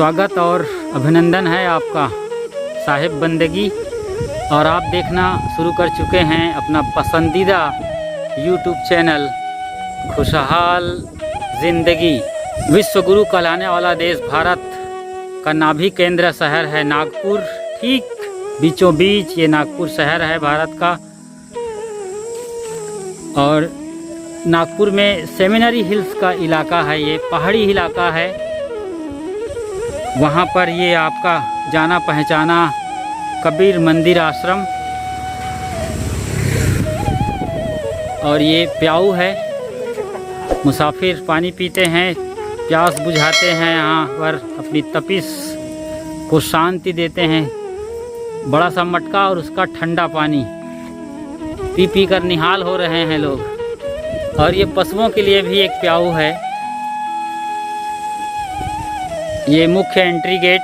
स्वागत और अभिनंदन है आपका साहिब बंदगी। और आप देखना शुरू कर चुके हैं अपना पसंदीदा यूट्यूब चैनल खुशहाल ज़िंदगी। विश्व गुरु कहलाने वाला देश भारत का नाभि केंद्र शहर है नागपुर। ठीक बीचों बीच ये नागपुर शहर है भारत का। और नागपुर में सेमिनरी हिल्स का इलाका है, ये पहाड़ी इलाका है। वहाँ पर ये आपका जाना पहचाना कबीर मंदिर आश्रम और ये प्याऊ है। मुसाफिर पानी पीते हैं, प्यास बुझाते हैं, यहाँ पर अपनी तपिश को शांति देते हैं। बड़ा सा मटका और उसका ठंडा पानी पी पी कर निहाल हो रहे हैं लोग। और ये पशुओं के लिए भी एक प्याऊ है। ये मुख्य एंट्री गेट।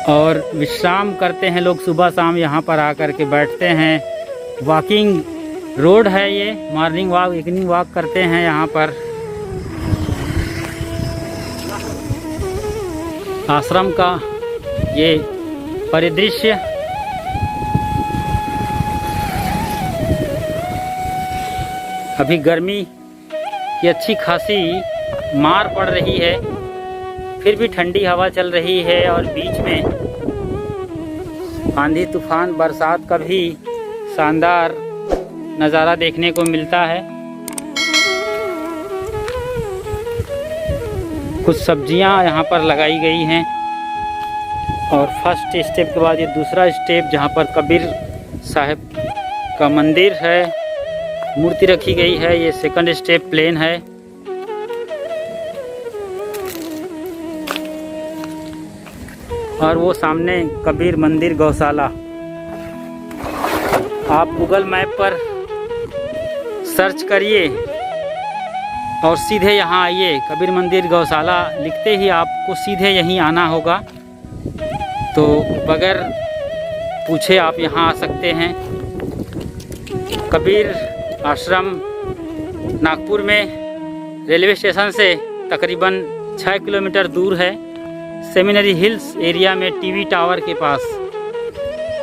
और विश्राम करते हैं लोग, सुबह शाम यहाँ पर आकर के बैठते हैं। वॉकिंग रोड है ये, मॉर्निंग वॉक इवनिंग वॉक करते हैं यहाँ पर। आश्रम का ये परिदृश्य। अभी गर्मी की अच्छी खासी मार पड़ रही है, फिर भी ठंडी हवा चल रही है। और बीच में आंधी तूफान बरसात का भी शानदार नज़ारा देखने को मिलता है। कुछ सब्जियां यहाँ पर लगाई गई हैं। और फर्स्ट स्टेप के बाद ये दूसरा स्टेप जहाँ पर कबीर साहिब का मंदिर है, मूर्ति रखी गई है। ये सेकंड स्टेप प्लेन है। और वो सामने कबीर मंदिर गौशाला। आप गूगल मैप पर सर्च करिए और सीधे यहाँ आइए। कबीर मंदिर गौशाला लिखते ही आपको सीधे यहीं आना होगा। तो बगैर पूछे आप यहाँ आ सकते हैं। कबीर आश्रम नागपुर में रेलवे स्टेशन से तकरीबन 6 किलोमीटर दूर है। सेमिनरी हिल्स एरिया में टीवी टावर के पास।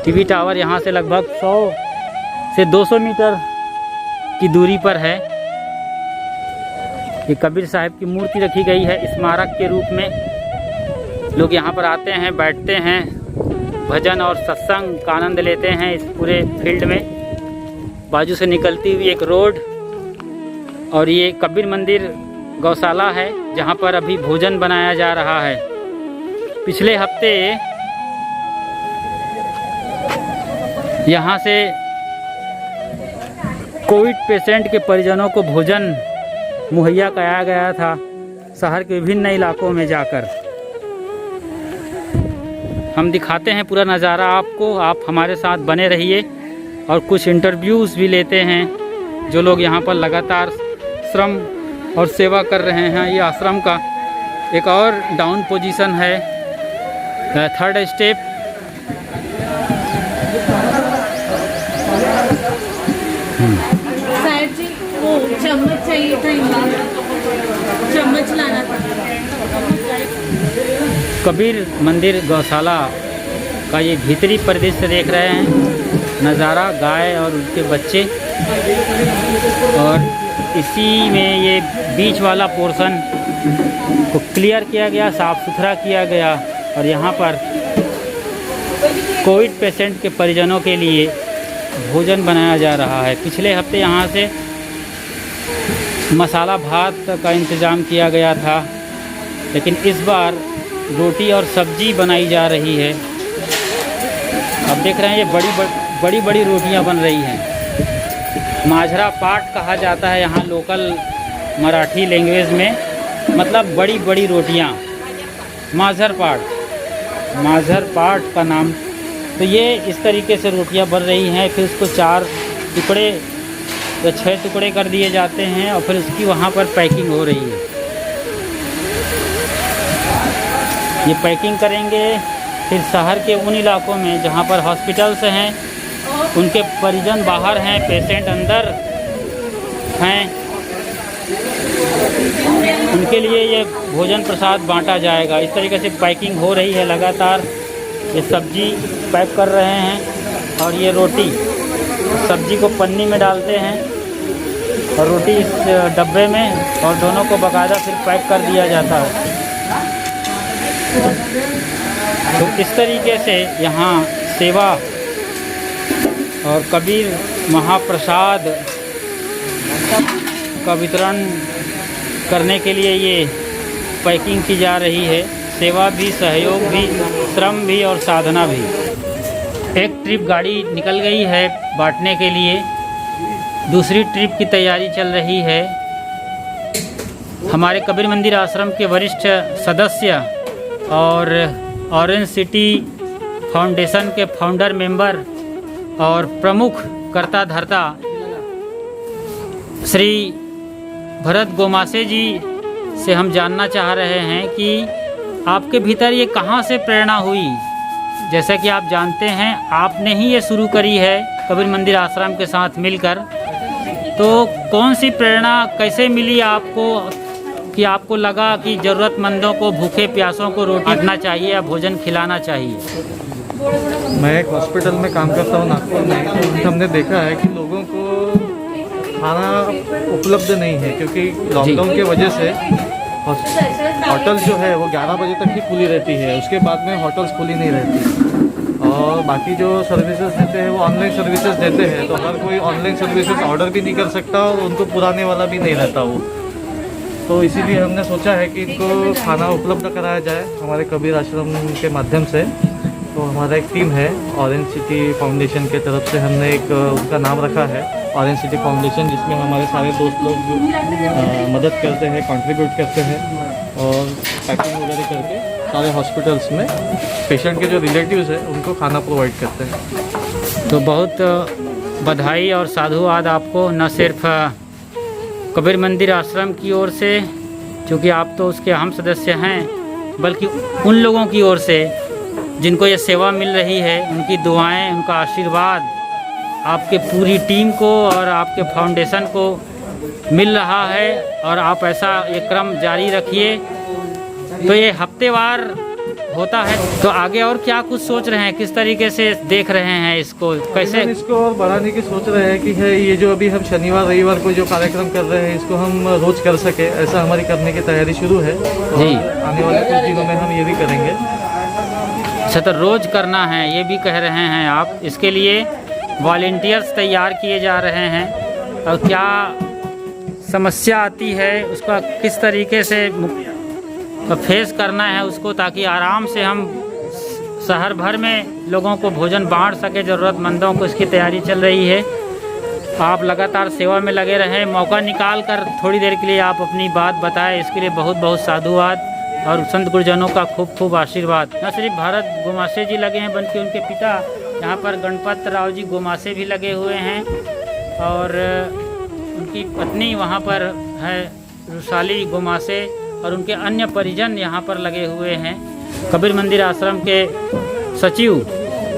टीवी टावर यहाँ से लगभग 100 से 200 मीटर की दूरी पर है। ये कबीर साहिब की मूर्ति रखी गई है स्मारक के रूप में। लोग यहाँ पर आते हैं, बैठते हैं, भजन और सत्संग का आनंद लेते हैं इस पूरे फील्ड में। बाजू से निकलती हुई एक रोड। और ये कबीर मंदिर गौशाला है जहाँ पर अभी भोजन बनाया जा रहा है। पिछले हफ्ते यहाँ से कोविड पेशेंट के परिजनों को भोजन मुहैया कराया गया था शहर के विभिन्न इलाकों में जाकर। हम दिखाते हैं पूरा नज़ारा आपको, आप हमारे साथ बने रहिए। और कुछ इंटरव्यूज़ भी लेते हैं जो लोग यहाँ पर लगातार श्रम और सेवा कर रहे हैं। ये आश्रम का एक और डाउन पोजीशन है, थर्ड स्टेप। साहब जी वो चम्मच चाहिए था, चम्मच लाना था। कबीर मंदिर गौशाला का ये भीतरी परिदृश्य देख रहे हैं। नज़ारा गाय और उनके बच्चे। और इसी में ये बीच वाला पोर्शन को क्लियर किया गया, साफ़ सुथरा किया गया। और यहाँ पर कोविड पेशेंट के परिजनों के लिए भोजन बनाया जा रहा है। पिछले हफ्ते यहाँ से मसाला भात का इंतज़ाम किया गया था, लेकिन इस बार रोटी और सब्जी बनाई जा रही है। अब देख रहे हैं ये बड़ी बड़ी रोटियां बन रही हैं। माजरा पाट कहा जाता है यहाँ लोकल मराठी लैंग्वेज में, मतलब बड़ी बड़ी रोटियां। माजर पाट का नाम। तो ये इस तरीके से रोटियां बन रही हैं। फिर उसको 4 टुकड़े या 6 टुकड़े कर दिए जाते हैं और फिर उसकी वहाँ पर पैकिंग हो रही है। ये पैकिंग करेंगे फिर शहर के उन इलाकों में जहाँ पर हॉस्पिटल्स हैं, उनके परिजन बाहर हैं, पेशेंट अंदर हैं, उनके लिए ये भोजन प्रसाद बांटा जाएगा। इस तरीके से पैकिंग हो रही है लगातार। ये सब्जी पैक कर रहे हैं और ये रोटी, सब्जी को पन्नी में डालते हैं और रोटी इस डब्बे में, और दोनों को बाकायदा फिर पैक कर दिया जाता है। तो इस तरीके से यहाँ सेवा और कबीर महाप्रसाद का वितरण करने के लिए ये पैकिंग की जा रही है। सेवा भी, सहयोग भी, श्रम भी और साधना भी। एक ट्रिप गाड़ी निकल गई है बांटने के लिए, दूसरी ट्रिप की तैयारी चल रही है। हमारे कबीर मंदिर आश्रम के वरिष्ठ सदस्य और ऑरेंज सिटी फाउंडेशन के फाउंडर मेंबर और प्रमुख कर्ता धर्ता श्री भरत गोमासे जी से हम जानना चाह रहे हैं कि आपके भीतर ये कहाँ से प्रेरणा हुई। जैसा कि आप जानते हैं, आपने ही ये शुरू करी है कबीर मंदिर आश्रम के साथ मिलकर। तो कौन सी प्रेरणा कैसे मिली आपको कि आपको लगा कि ज़रूरतमंदों को, भूखे प्यासों को रोटी बांटना चाहिए या भोजन खिलाना चाहिए? मैं एक हॉस्पिटल में काम करता हूँ नागपुर में। हमने देखा है कि लोगों को खाना उपलब्ध नहीं है, क्योंकि लॉकडाउन की वजह से होटल जो है वो 11 बजे तक ही खुली रहती है। उसके बाद में होटल्स खुली नहीं रहती, और बाकी जो सर्विसेज देते हैं वो ऑनलाइन सर्विसेज देते हैं। तो हर कोई ऑनलाइन सर्विसेज ऑर्डर भी नहीं कर सकता और उनको पुराने वाला भी नहीं रहता वो। तो इसीलिए हमने सोचा है कि इनको खाना उपलब्ध कराया जाए हमारे कबीर आश्रम के माध्यम से। तो हमारा एक टीम है ऑरेंज सिटी फाउंडेशन के तरफ से, हमने एक उनका नाम रखा है ऑरेंज सिटी फाउंडेशन, जिसमें हमारे सारे दोस्त लोग मदद करते हैं, कंट्रीब्यूट करते हैं और पैकिंग वगैरह करके सारे हॉस्पिटल्स में पेशेंट के जो रिलेटिव्स हैं उनको खाना प्रोवाइड करते हैं। तो बहुत बधाई और साधुवाद आपको, न सिर्फ कबीर मंदिर आश्रम की ओर से, क्योंकि आप तो उसके अहम सदस्य हैं, बल्कि उन लोगों की ओर से जिनको ये सेवा मिल रही है। उनकी दुआएं, उनका आशीर्वाद आपके पूरी टीम को और आपके फाउंडेशन को मिल रहा है, और आप ऐसा ये क्रम जारी रखिए। तो ये हफ्तेवार होता है, तो आगे और क्या कुछ सोच रहे हैं, किस तरीके से देख रहे हैं इसको, कैसे इसको और बढ़ाने की सोच रहे हैं कि है ये जो अभी हम शनिवार रविवार को जो कार्यक्रम कर रहे हैं इसको हम रोज कर सके, ऐसा हमारी करने की तैयारी शुरू है जी। आने वाले कुछ दिनों में हम ये भी करेंगे। अच्छा, तो रोज करना है ये भी कह रहे हैं आप। इसके लिए वॉलेंटियर्स तैयार किए जा रहे हैं, और क्या समस्या आती है उसका किस तरीके से फेस करना है उसको, ताकि आराम से हम शहर भर में लोगों को भोजन बांट सके, ज़रूरतमंदों को। इसकी तैयारी चल रही है। आप लगातार सेवा में लगे रहें। मौका निकाल कर थोड़ी देर के लिए आप अपनी बात बताएं, इसके लिए बहुत बहुत साधुवाद और संत गुरुजनों का खूब खूब आशीर्वाद। न सिर्फ भारत गोमासे जी लगे हैं, बल्कि उनके पिता यहाँ पर गणपत राव जी गोमासे भी लगे हुए हैं, और उनकी पत्नी वहाँ पर है रुशाली गोमासे, और उनके अन्य परिजन यहाँ पर लगे हुए हैं। कबीर मंदिर आश्रम के सचिव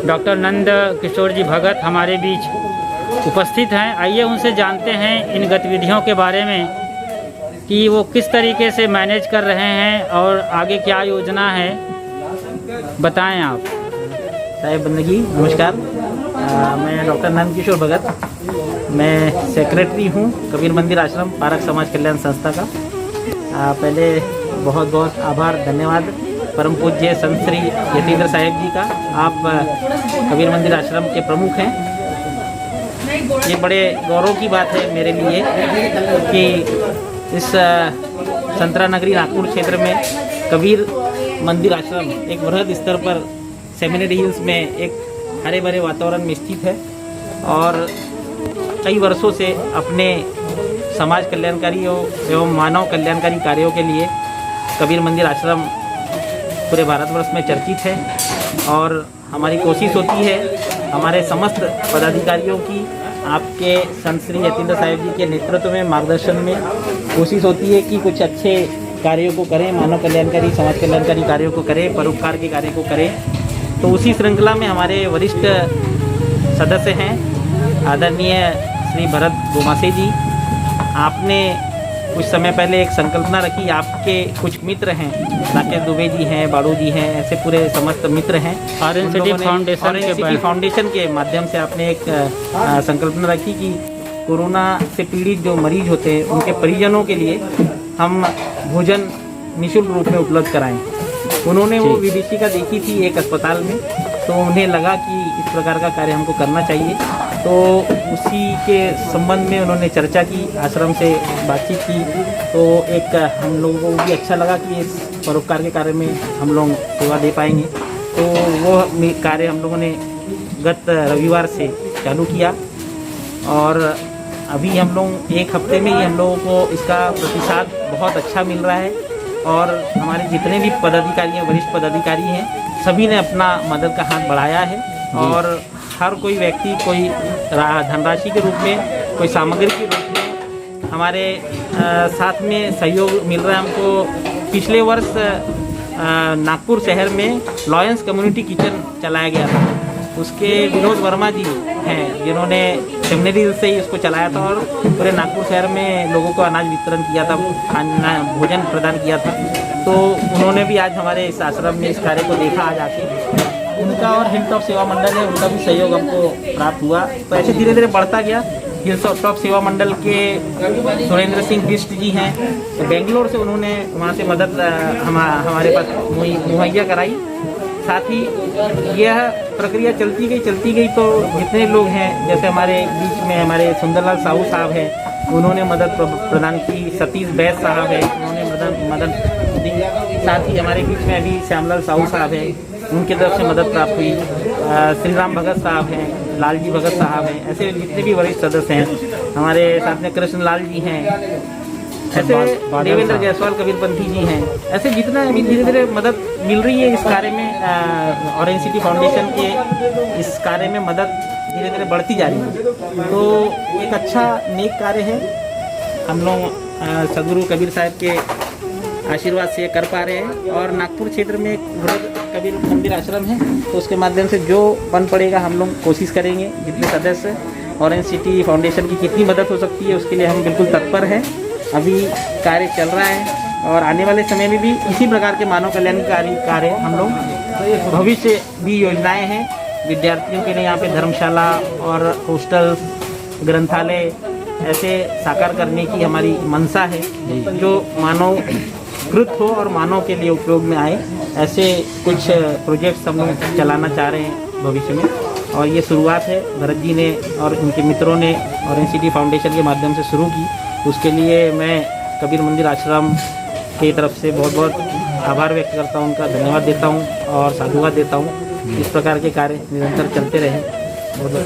डॉक्टर नंद किशोर जी भगत हमारे बीच उपस्थित हैं। आइए उनसे जानते हैं इन गतिविधियों के बारे में कि वो किस तरीके से मैनेज कर रहे हैं और आगे क्या योजना है, बताएं आप। साहिब बंदगी, नमस्कार। मैं डॉक्टर नंद किशोर भगत, मैं सेक्रेटरी हूँ कबीर मंदिर आश्रम पारक समाज कल्याण संस्था का। पहले बहुत बहुत आभार, धन्यवाद परम पूज्य संत श्री यतीन्द्र साहिब जी का। आप कबीर मंदिर आश्रम के प्रमुख हैं। ये बड़े गौरव की बात है मेरे लिए कि इस संतरा नगरी नागपुर क्षेत्र में कबीर मंदिर आश्रम एक वृहद स्तर पर सेमिनरी हिल्स में एक हरे भरे वातावरण में स्थित है, और कई वर्षों से अपने समाज कल्याणकारी एवं मानव कल्याणकारी कार्यों के लिए कबीर मंदिर आश्रम पूरे भारतवर्ष में चर्चित है। और हमारी कोशिश होती है, हमारे समस्त पदाधिकारियों की, आपके संत श्री यतीन्द्र साहिब जी के नेतृत्व में, मार्गदर्शन में कोशिश होती है कि कुछ अच्छे कार्यों को करें, मानव कल्याणकारी, समाज कल्याणकारी कार्यों को करें, परोपकार के कार्य को करें। तो उसी श्रृंखला में हमारे वरिष्ठ सदस्य हैं आदरणीय श्री भरत गोमासे जी। आपने कुछ समय पहले एक संकल्पना रखी, आपके कुछ मित्र हैं, राकेश दुबे जी हैं, बाड़ू जी हैं, ऐसे पूरे समस्त मित्र हैं। ऑरेंज सिटी फाउंडेशन के माध्यम से आपने एक संकल्पना रखी कि कोरोना से पीड़ित जो मरीज होते हैं उनके परिजनों के लिए हम भोजन निःशुल्क रूप में उपलब्ध कराएं। उन्होंने वो विभीषिका देखी थी एक अस्पताल में, तो उन्हें लगा कि इस प्रकार का कार्य हमको करना चाहिए, तो उसी के संबंध में उन्होंने चर्चा की, आश्रम से बातचीत की। तो एक हम लोगों को भी अच्छा लगा कि इस परोपकार के कार्य में हम लोग सेवा दे पाएंगे। तो वो कार्य हम लोगों ने गत रविवार से चालू किया और अभी हम लोग एक हफ्ते में ही हम लोगों को इसका प्रतिसाद बहुत अच्छा मिल रहा है। और हमारे जितने भी पदाधिकारी हैं, वरिष्ठ पदाधिकारी हैं, सभी ने अपना मदद का हाथ बढ़ाया है और हर कोई व्यक्ति कोई धनराशि के रूप में, कोई सामग्री के रूप में हमारे साथ में सहयोग मिल रहा है हमको। पिछले वर्ष नागपुर शहर में लॉयंस कम्युनिटी किचन चलाया गया था, उसके विनोद वर्मा जी हैं जिन्होंने सेमिनरी से ही उसको चलाया था और पूरे नागपुर शहर में लोगों को अनाज वितरण किया था, खाना भोजन प्रदान किया था। तो उन्होंने भी आज हमारे इस आश्रम में इस कार्य को देखा आज आके। उनका और हिल टॉप सेवा मंडल है, उनका भी सहयोग हमको प्राप्त हुआ। तो ऐसे धीरे धीरे बढ़ता गया। हिल टॉप सेवा मंडल के सुरेंद्र सिंह बिष्ट जी हैं, तो बेंगलोर से उन्होंने वहाँ से मदद हमारे पास मुहैया कराई। साथ ही यह प्रक्रिया चलती गई तो जितने लोग हैं, जैसे हमारे बीच में हमारे सुंदरलाल साहू साहब हैं, उन्होंने मदद प्रदान की। सतीश बैस साहब है, उन्होंने मदद दी। साथ ही हमारे बीच में अभी श्यामलाल साहू साहब हैं, उनकी तरफ से मदद प्राप्त हुई। श्री राम भगत साहब हैं, लालजी भगत साहब हैं, ऐसे जितने भी वरिष्ठ सदस्य हैं। हमारे साथ में कृष्ण लाल जी हैं, ऐसे देवेंद्र जायसवाल कबीरपंथी जी हैं। ऐसे जितना अभी धीरे धीरे मदद मिल रही है इस कार्य में, ऑरेंज सिटी फाउंडेशन के इस कार्य में मदद धीरे धीरे बढ़ती जा रही है। तो एक अच्छा नेक कार्य है, हम लोग सदगुरु कबीर साहब के आशीर्वाद से कर पा रहे हैं। और नागपुर क्षेत्र में एक वृद्ध कबीर मंदिर आश्रम है, तो उसके माध्यम से जो बन पड़ेगा हम लोग कोशिश करेंगे। जितने सदस्य ऑरेंज सिटी फाउंडेशन की कितनी मदद हो सकती है उसके लिए हम बिल्कुल तत्पर हैं। अभी कार्य चल रहा है और आने वाले समय में भी इसी प्रकार के मानव कल्याणकारी कार्य हम लोग भविष्य भी योजनाएं हैं। विद्यार्थियों के लिए यहाँ पे धर्मशाला और हॉस्टल्स, ग्रंथालय ऐसे साकार करने की हमारी मंशा है, जो मानव कृत हो और मानव के लिए उपयोग में आए। ऐसे कुछ प्रोजेक्ट्स हम लोग चलाना चाह रहे हैं भविष्य में, और ये शुरुआत है भरत जी ने और उनके मित्रों ने ऑरेंज सिटी फाउंडेशन के माध्यम से शुरू की। उसके लिए मैं कबीर मंदिर आश्रम की तरफ से बहुत बहुत आभार व्यक्त करता हूँ, उनका धन्यवाद देता हूँ और साधुवाद देता हूँ। इस प्रकार के कार्य निरंतर चलते रहे।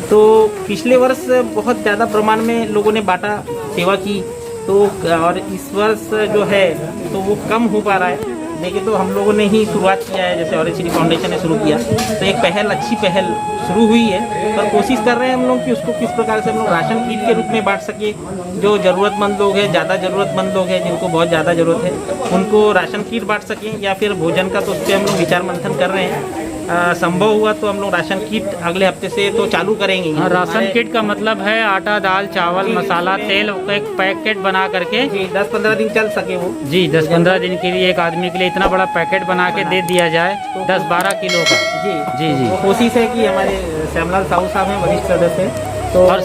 तो पिछले वर्ष बहुत ज़्यादा प्रमाण में लोगों ने बाटा सेवा की, तो और इस वर्ष जो है तो वो कम हो पा रहा है। देखिए, तो हम लोगों ने ही शुरुआत किया है, जैसे ऑरेंज सिटी फाउंडेशन ने शुरू किया, तो एक अच्छी पहल शुरू हुई है। पर कोशिश कर रहे हैं हम लोग कि उसको किस प्रकार से हम लोग राशन किट के रूप में बांट सके। जो ज़रूरतमंद लोग हैं, ज़्यादा ज़रूरतमंद लोग हैं, जिनको बहुत ज़्यादा ज़रूरत है, उनको राशन किट बांट सकें, या फिर भोजन का, तो उस पर हम लोग विचार मंथन कर रहे हैं। संभव हुआ तो हम लोग राशन किट अगले हफ्ते से तो चालू करेंगे। हाँ, राशन किट का मतलब है आटा, दाल, चावल, मसाला, तेल का एक पैकेट बना करके जी 10-15 दिन चल सके वो। जी 10-15 दिन के लिए एक आदमी के लिए इतना बड़ा पैकेट बना के दे दिया जाए, 10-12 किलो का। जी जी जी। तो कोशिश है कि हमारे श्यामलाल साहू साहब हैं, वरिष्ठ सदस्य हैं, तो और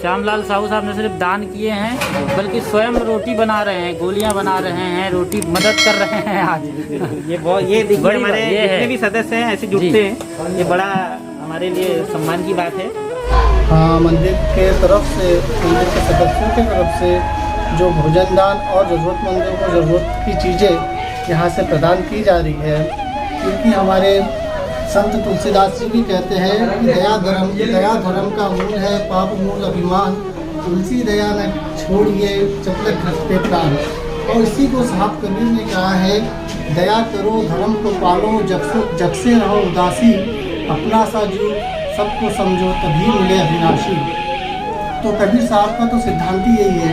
श्यामलाल साहू साहब ने सिर्फ दान किए हैं, बल्कि स्वयं रोटी बना रहे हैं, गोलियां बना रहे हैं, रोटी मदद कर रहे हैं आज। ये देखिए हमारे जितने भी सदस्य हैं ऐसे जुटते हैं, ये बड़ा हमारे लिए सम्मान की बात है। हाँ, मंदिर के तरफ से, मंदिर के सदस्यों के तरफ से जो भोजन दान और ज़रूरतमंदों को ज़रूरत की चीज़ें यहाँ से प्रदान की जा रही है, क्योंकि हमारे संत तुलसीदास जी भी कहते हैं कि दया धर्म का मूल है, पाप मूल अभिमान, तुलसी दया न छोड़िए चपलक घटते प्राण। और इसी को साहब कबीर ने कहा है, दया करो धर्म को पालो, जग से रहो उदासी, अपना सा जीव सबको समझो तभी मिले अविनाशी। तो कबीर साहब का तो सिद्धांत ही यही है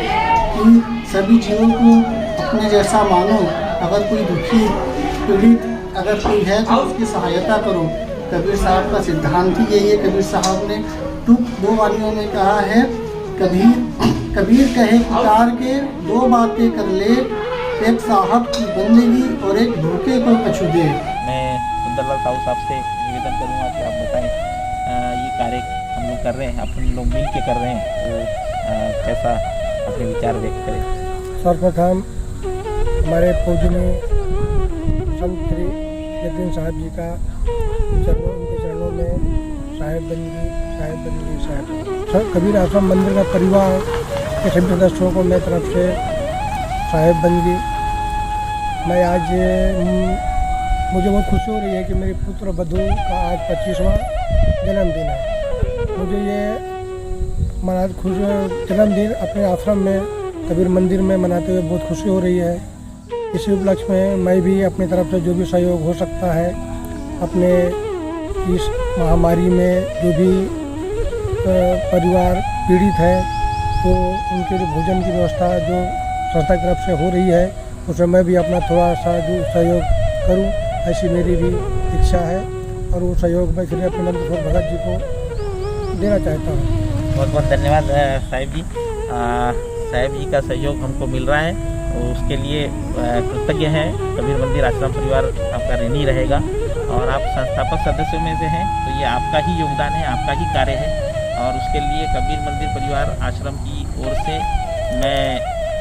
कि सभी जीवों को अपने जैसा मानो। अगर कोई दुखी पीड़ित अगर कोई है तो उसकी सहायता करो। कबीर साहब का सिद्धांत ही यही है। कबीर साहब ने 2 वाणियों में कहा है, कबीर कबीर कहे पुकार के दो बातें कर ले, एक साहब की बंदगी और एक भूखे को कछु दे। मैं सुंदरलाल साहू साहब से निवेदन करूँगा कि आप बताएं ये कार्य हम लोग कर रहे हैं, अपन लोग मिल के कर रहे हैं, तो कैसा अपने विचार व्यक्त करें। सर्वप्रथम हमारे पूजनीय संत श्री जतिन साहब जी का उनके चरणों में साहेब कबीर आश्रम मंदिर का परिवार के सभी सदस्यों को मेरी तरफ से साहेब बंदगी। मैं आज मुझे बहुत खुशी हो रही है कि मेरी पुत्र वधू का आज 25वां जन्मदिन है। मुझे ये जन्मदिन अपने आश्रम में कबीर मंदिर में मनाते हुए बहुत खुशी हो रही है। इसी उपलक्ष्य में मैं भी अपनी तरफ से जो भी सहयोग हो सकता है अपने इस महामारी में जो भी परिवार पीड़ित है तो उनके लिए भोजन की व्यवस्था जो संस्था की तरफ से हो रही है उसमें मैं भी अपना थोड़ा सा जो सहयोग करूं, ऐसी मेरी भी इच्छा है और वो सहयोग मैं श्री अपने किशोर भगत जी को देना चाहता हूँ। बहुत बहुत धन्यवाद साहिब जी। साहिब जी का सहयोग हमको मिल रहा है और उसके लिए कृतज्ञ हैं। कबीर मंदिर आश्रम परिवार आपका ऋणी रहेगा और आप संस्थापक सदस्यों में से हैं, तो ये आपका ही योगदान है, आपका ही कार्य है और उसके लिए कबीर मंदिर परिवार आश्रम की ओर से मैं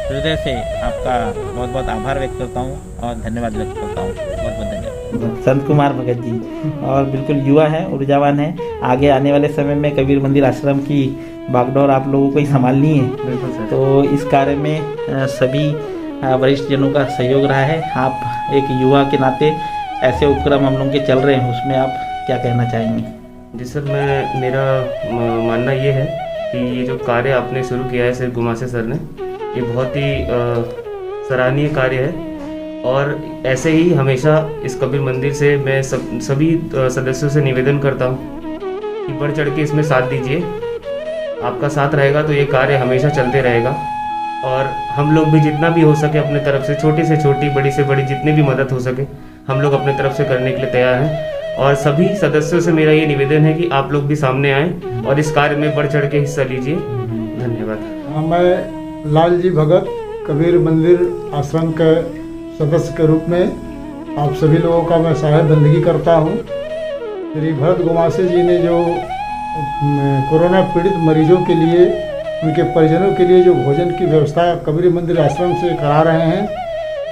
हृदय से आपका बहुत बहुत आभार व्यक्त करता हूँ और धन्यवाद व्यक्त करता हूँ। बहुत बहुत धन्यवाद। संत कुमार भगत जी और बिल्कुल युवा हैं, ऊर्जावान हैं। आगे आने वाले समय में कबीर मंदिर आश्रम की बागडोर आप लोगों को ही संभालनी है, तो इस कार्य में सभी वरिष्ठ जनों का सहयोग रहा है। आप एक युवा के नाते ऐसे उपक्रम हम लोग के चल रहे हैं, उसमें आप क्या कहना चाहेंगे? जी सर, मेरा मानना ये है कि ये जो कार्य आपने शुरू किया है सर गुमासे सर ने, ये बहुत ही सराहनीय कार्य है और ऐसे ही हमेशा इस कबीर मंदिर से मैं सभी सदस्यों से निवेदन करता हूँ कि बढ़ चढ़ के इसमें साथ दीजिए। आपका साथ रहेगा तो ये कार्य हमेशा चलते रहेगा और हम लोग भी जितना भी हो सके अपने तरफ से छोटी, बड़ी से बड़ी जितनी भी मदद हो सके हम लोग अपने तरफ से करने के लिए तैयार हैं। और सभी सदस्यों से मेरा ये निवेदन है कि आप लोग भी सामने आएँ और इस कार्य में बढ़ चढ़ के हिस्सा लीजिए। धन्यवाद। मैं लाल जी भगत कबीर मंदिर आश्रम के सदस्य के रूप में आप सभी लोगों का मैं साहेब बंदगी करता हूँ। श्री भरत गोमासे जी ने जो कोरोना पीड़ित मरीजों के लिए, उनके परिजनों के लिए जो भोजन की व्यवस्था कबीर मंदिर आश्रम से करा रहे हैं,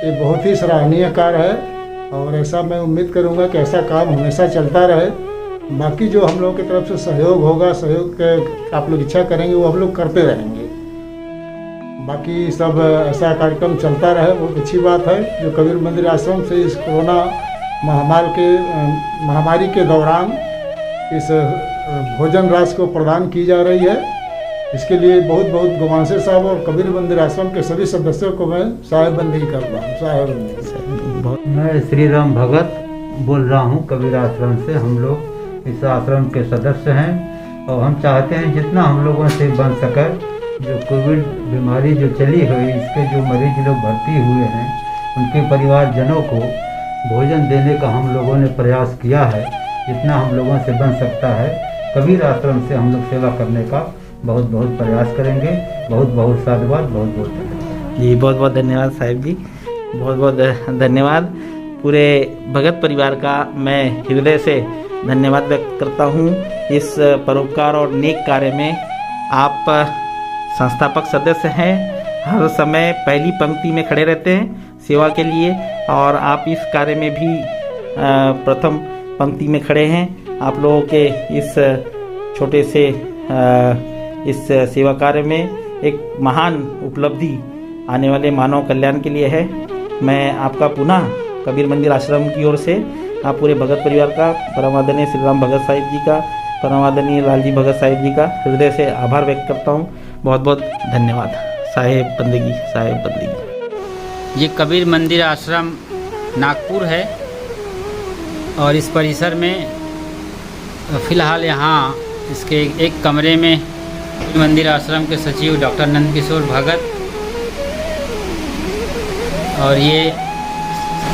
ये बहुत ही सराहनीय कार्य है और ऐसा मैं उम्मीद करूंगा कि ऐसा काम हमेशा चलता रहे। बाकी जो हम लोगों की तरफ से सहयोग होगा, सहयोग आप लोग इच्छा करेंगे वो हम लोग करते रहेंगे। बाकी सब ऐसा कार्यक्रम चलता रहे, बहुत अच्छी बात है। जो कबीर मंदिर आश्रम से इस कोरोना महामारी के दौरान इस भोजन राशि को प्रदान की जा रही है, इसके लिए बहुत बहुत गोमांसे साहब और कबीर मंदिर आश्रम के सभी सदस्यों को मैं साहेब बंदगी करता हूँ। साहेब बंदगी। मैं श्री राम भगत बोल रहा हूँ कबीर आश्रम से। हम लोग इस आश्रम के सदस्य हैं और हम चाहते हैं जितना हम लोगों से बन सके, जो कोविड बीमारी जो चली हुई, इसके जो मरीज लोग भर्ती हुए हैं उनके परिवारजनों को भोजन देने का हम लोगों ने प्रयास किया है। जितना हम लोगों से बन सकता है कबीर आश्रम से हम लोग सेवा करने का बहुत बहुत प्रयास करेंगे। बहुत बहुत साधुवाद, बहुत बहुत धन्यवाद जी। बहुत बहुत धन्यवाद साहिब जी, बहुत बहुत धन्यवाद। पूरे भगत परिवार का मैं हृदय से धन्यवाद व्यक्त करता हूँ। इस परोपकार और नेक कार्य में आप संस्थापक सदस्य हैं, हर समय पहली पंक्ति में खड़े रहते हैं सेवा के लिए और आप इस कार्य में भी प्रथम पंक्ति में खड़े हैं। आप लोगों के इस छोटे से इस सेवा कार्य में एक महान उपलब्धि आने वाले मानव कल्याण के लिए है। मैं आपका पुनः कबीर मंदिर आश्रम की ओर से आप पूरे भगत परिवार का, परम आदरणीय श्री राम भगत साहिब जी का, परम आदरणीय लालजी भगत साहिब जी का हृदय से आभार व्यक्त करता हूँ। बहुत बहुत धन्यवाद। साहेब बंदगी, साहेब बंदगी। ये कबीर मंदिर आश्रम नागपुर है और इस परिसर में फ़िलहाल यहाँ इसके एक कमरे में कबीर मंदिर आश्रम के सचिव डॉक्टर नंदकिशोर भगत और ये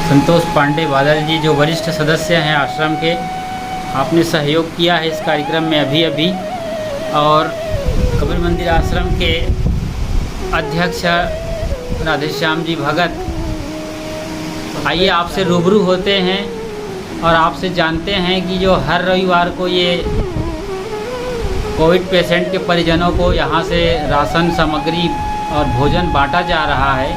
संतोष पांडे बादल जी जो वरिष्ठ सदस्य हैं आश्रम के, आपने सहयोग किया है इस कार्यक्रम में अभी और कबीर मंदिर आश्रम के अध्यक्ष राधेश्याम जी भगत। आइए आपसे रूबरू होते हैं और आपसे जानते हैं कि जो हर रविवार को ये कोविड पेशेंट के परिजनों को यहाँ से राशन सामग्री और भोजन बांटा जा रहा है,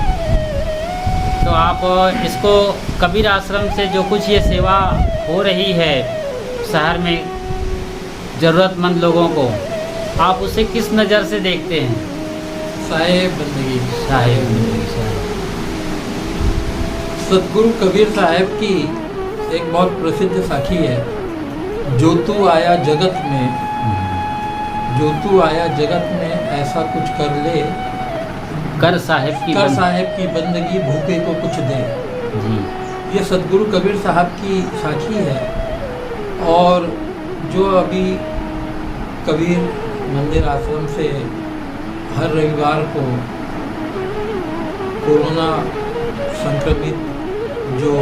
तो आप इसको कबीर आश्रम से जो कुछ ये सेवा हो रही है शहर में ज़रूरतमंद लोगों को, आप उसे किस नज़र से देखते हैं? साहेब बंदगी। साहेब सतगुरु कबीर साहब की एक बहुत प्रसिद्ध साखी है, जो तू आया जगत में, जो तू आया जगत में ऐसा कुछ कर ले, कर साहेब की बंदगी भूखे को कुछ दे। जी, ये सतगुरु कबीर साहब की साखी है। और जो अभी कबीर मंदिर आश्रम से हर रविवार को कोरोना संक्रमित जो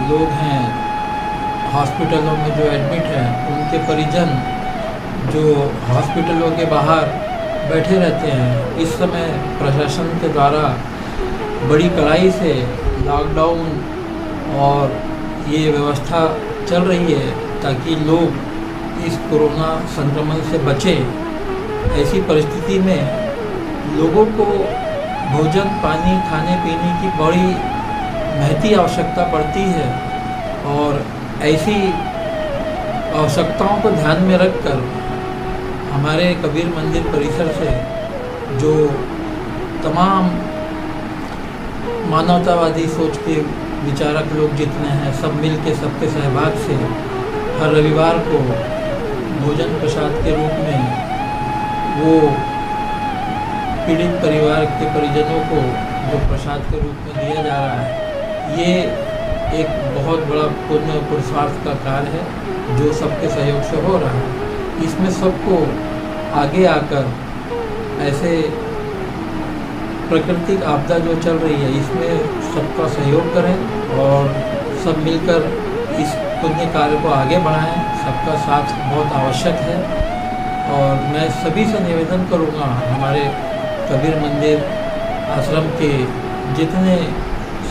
लोग हैं हॉस्पिटलों में जो एडमिट हैं, उनके परिजन जो हॉस्पिटलों के बाहर बैठे रहते हैं, इस समय प्रशासन के द्वारा बड़ी कड़ाई से लॉकडाउन और ये व्यवस्था चल रही है ताकि लोग इस कोरोना संक्रमण से बचें। ऐसी परिस्थिति में लोगों को भोजन पानी खाने पीने की बड़ी महती आवश्यकता पड़ती है, और ऐसी आवश्यकताओं को ध्यान में रखकर हमारे कबीर मंदिर परिसर से जो तमाम मानवतावादी सोच के विचारक लोग जितने हैं, सब मिल के सबके सहभाग से हर रविवार को भोजन प्रसाद के रूप में वो पीड़ित परिवार के परिजनों को जो प्रसाद के रूप में दिया जा रहा है, ये एक बहुत बड़ा पुण्य पुरुषार्थ का कार्य है जो सबके सहयोग से हो रहा है। इसमें सबको आगे आकर ऐसे प्राकृतिक आपदा जो चल रही है, इसमें सबका सहयोग करें और सब मिलकर इस पुण्य कार्य को आगे बढ़ाएं। सबका साथ बहुत आवश्यक है। और मैं सभी से निवेदन करूंगा, हमारे कबीर मंदिर आश्रम के जितने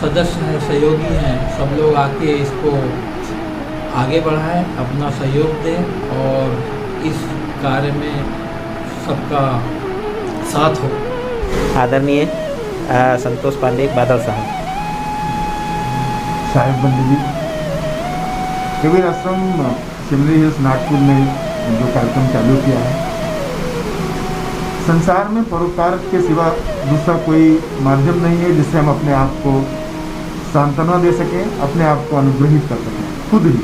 सदस्य हैं, सहयोगी हैं, सब लोग आके इसको आगे बढ़ाएं, अपना सहयोग दें और इस कार्य में सबका साथ हो। आदरणीय संतोष पांडे बादल साहब। साहेब बंदगी कबीर आश्रम शिमला हिल्स नागपुर में जो कार्यक्रम चालू किया है, संसार में परोपकार के सिवा दूसरा कोई माध्यम नहीं है जिससे हम अपने आप को सांत्वना दे सकें, अपने आप को अनुग्रहित कर सकें। खुद ही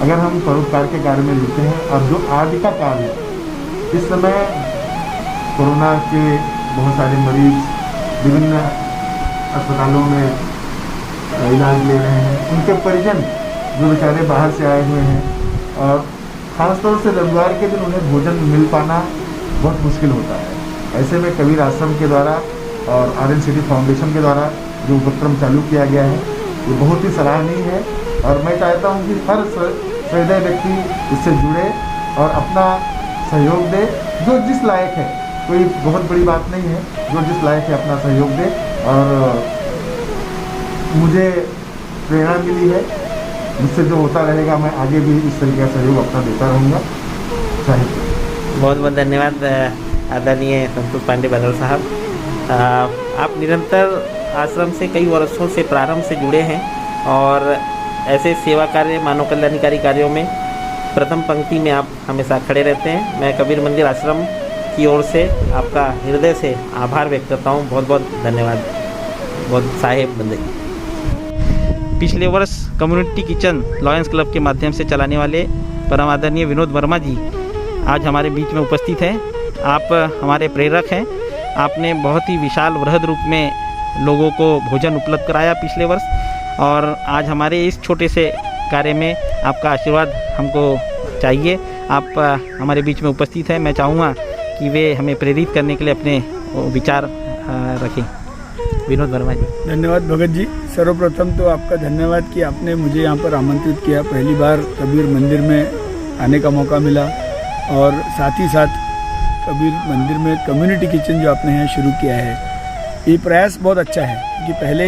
अगर हम परोपकार के कार्य में जुड़ते हैं, और जो आदि का कार्य है, इस समय कोरोना के बहुत सारे मरीज विभिन्न अस्पतालों में इलाज ले रहे हैं, उनके परिजन जो बेचारे बाहर से आए हुए हैं, और ख़ासतौर से रविवार के दिन उन्हें भोजन मिल पाना बहुत मुश्किल होता है। ऐसे में कबीर आश्रम के द्वारा और आर्यन सिटी फाउंडेशन के द्वारा जो उपक्रम चालू किया गया है, ये बहुत ही सराहनीय है। और मैं चाहता हूँ कि हर सहृदय व्यक्ति इससे जुड़े और अपना सहयोग दे, जो जिस लायक है। कोई बहुत बड़ी बात नहीं है, जो जिस लायक है अपना सहयोग दे। और मुझे प्रेरणा मिली है, मुझसे जो होता रहेगा मैं आगे भी इस तरीके का सहयोग अपना देता रहूँगा। बहुत बहुत धन्यवाद आदरणीय संतोष पांडे बादल साहब। आप निरंतर आश्रम से कई वर्षों से प्रारंभ से जुड़े हैं और ऐसे सेवा कार्य मानव कल्याणकारी कार्यों में प्रथम पंक्ति में आप हमेशा खड़े रहते हैं। मैं कबीर मंदिर आश्रम की ओर से आपका हृदय से आभार व्यक्त करता हूँ। बहुत बहुत धन्यवाद। बहुत साहेब बंदगी। पिछले वर्ष कम्युनिटी किचन लॉयंस क्लब के माध्यम से चलाने वाले परम आदरणीय विनोद वर्मा जी आज हमारे बीच में उपस्थित हैं। आप हमारे प्रेरक हैं। आपने बहुत ही विशाल वृहद रूप में लोगों को भोजन उपलब्ध कराया पिछले वर्ष, और आज हमारे इस छोटे से कार्य में आपका आशीर्वाद हमको चाहिए। आप हमारे बीच में उपस्थित हैं। मैं चाहूँगा कि वे हमें प्रेरित करने के लिए अपने विचार रखें। विनोद वर्मा जी। धन्यवाद भगत जी। सर्वप्रथम तो आपका धन्यवाद कि आपने मुझे यहाँ पर आमंत्रित किया। पहली बार कबीर मंदिर में आने का मौका मिला, और साथ ही साथ कबीर मंदिर में कम्युनिटी किचन जो आपने यहाँ शुरू किया है, ये प्रयास बहुत अच्छा है। क्योंकि पहले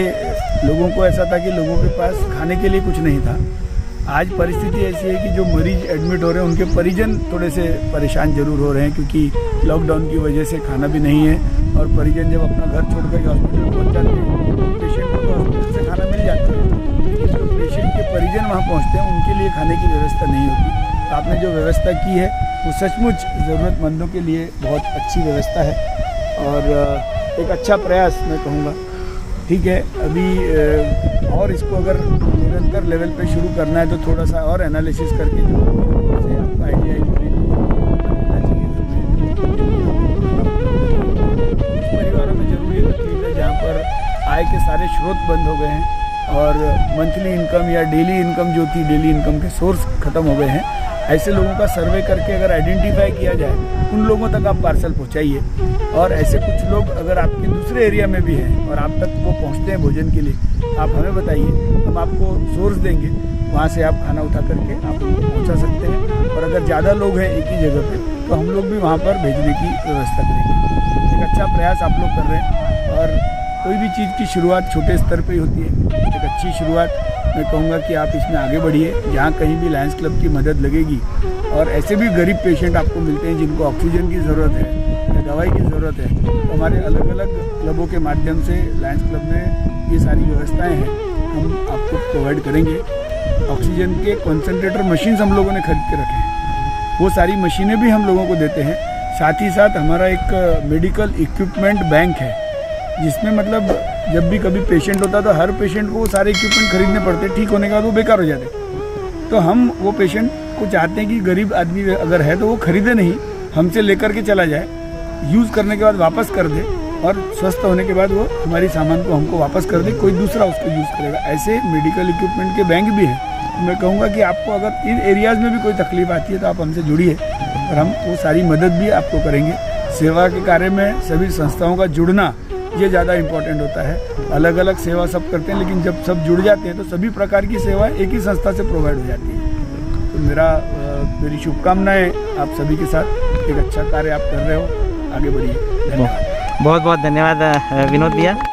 लोगों को ऐसा था कि लोगों के पास खाने के लिए कुछ नहीं था। आज परिस्थिति ऐसी है कि जो मरीज एडमिट हो रहे हैं उनके परिजन थोड़े से परेशान जरूर हो रहे हैं, क्योंकि लॉकडाउन की वजह से खाना भी नहीं है। और परिजन जब अपना घर छोड़ कर हॉस्पिटल पहुँच जाते हैं, पेशेंट को तो हॉस्पिटल से खाना मिल जाता है, लेकिन जो पेशेंट के परिजन वहाँ पहुँचते हैं उनके लिए खाने की व्यवस्था नहीं होती। तो आपने जो व्यवस्था की है वो सचमुच ज़रूरतमंदों के लिए बहुत अच्छी व्यवस्था है और एक अच्छा प्रयास मैं कहूँगा। ठीक है, अभी और इसको अगर निरंतर लेवल पे शुरू करना है तो थोड़ा सा और एनालिसिस करके जो आपका आइडिया है परिवारों में जरूर ये तकलीफ है जहाँ पर आय के सारे स्रोत बंद हो गए हैं और मंथली इनकम या डेली इनकम जो थी, डेली इनकम के सोर्स खत्म हो गए हैं। ऐसे लोगों का सर्वे करके अगर आइडेंटिफाई किया जाए, उन लोगों तक आप पार्सल पहुंचाइए। और ऐसे कुछ लोग अगर आपके दूसरे एरिया में भी हैं और आप तक वो पहुंचते हैं भोजन के लिए, आप हमें बताइए, हम आपको सोर्स देंगे, वहां से आप खाना उठा करके आप उनको पहुंचा सकते हैं। और अगर ज़्यादा लोग हैं एक ही जगह पे तो हम लोग भी वहाँ पर भेजने की व्यवस्था करेंगे। एक अच्छा प्रयास आप लोग कर रहे हैं और कोई भी चीज़ की शुरुआत छोटे स्तर पर ही होती है। एक अच्छी शुरुआत मैं कहूँगा कि आप इसमें आगे बढ़िए। जहाँ कहीं भी लायंस क्लब की मदद लगेगी और ऐसे भी गरीब पेशेंट आपको मिलते हैं जिनको ऑक्सीजन की ज़रूरत है या दवाई की ज़रूरत है, तो हमारे अलग अलग क्लबों के माध्यम से लायंस क्लब में ये सारी व्यवस्थाएं हैं, हम आपको प्रोवाइड करेंगे। ऑक्सीजन के कॉन्सेंट्रेटर मशीन्स हम लोगों ने खरीद के रखे हैं, वो सारी मशीनें भी हम लोगों को देते हैं। साथ ही साथ हमारा एक मेडिकल इक्विपमेंट बैंक है, जिसमें मतलब जब भी कभी पेशेंट होता तो हर पेशेंट को वो सारे इक्विपमेंट खरीदने पड़ते, ठीक होने के बाद वो बेकार हो जाते। तो हम वो पेशेंट को चाहते हैं कि गरीब आदमी अगर है तो वो खरीदे नहीं, हमसे लेकर के चला जाए, यूज़ करने के बाद वापस कर दे और स्वस्थ होने के बाद वो हमारी सामान को हमको वापस कर दे, कोई दूसरा उसको यूज़ करेगा। ऐसे मेडिकल इक्विपमेंट के बैंक भी हैं। मैं कहूँगा कि आपको अगर इन एरियाज़ में भी कोई तकलीफ आती है तो आप हमसे जुड़िए और हम वो सारी मदद भी आपको करेंगे। सेवा के कार्य में सभी संस्थाओं का जुड़ना ये ज़्यादा इम्पोर्टेंट होता है। अलग अलग सेवा सब करते हैं, लेकिन जब सब जुड़ जाते हैं तो सभी प्रकार की सेवाएं एक ही संस्था से प्रोवाइड हो जाती है। तो मेरी शुभकामनाएं आप सभी के साथ। एक अच्छा कार्य आप कर रहे हो, आगे बढ़िए। धन्यवाद। बहुत बहुत धन्यवाद विनोद भैया।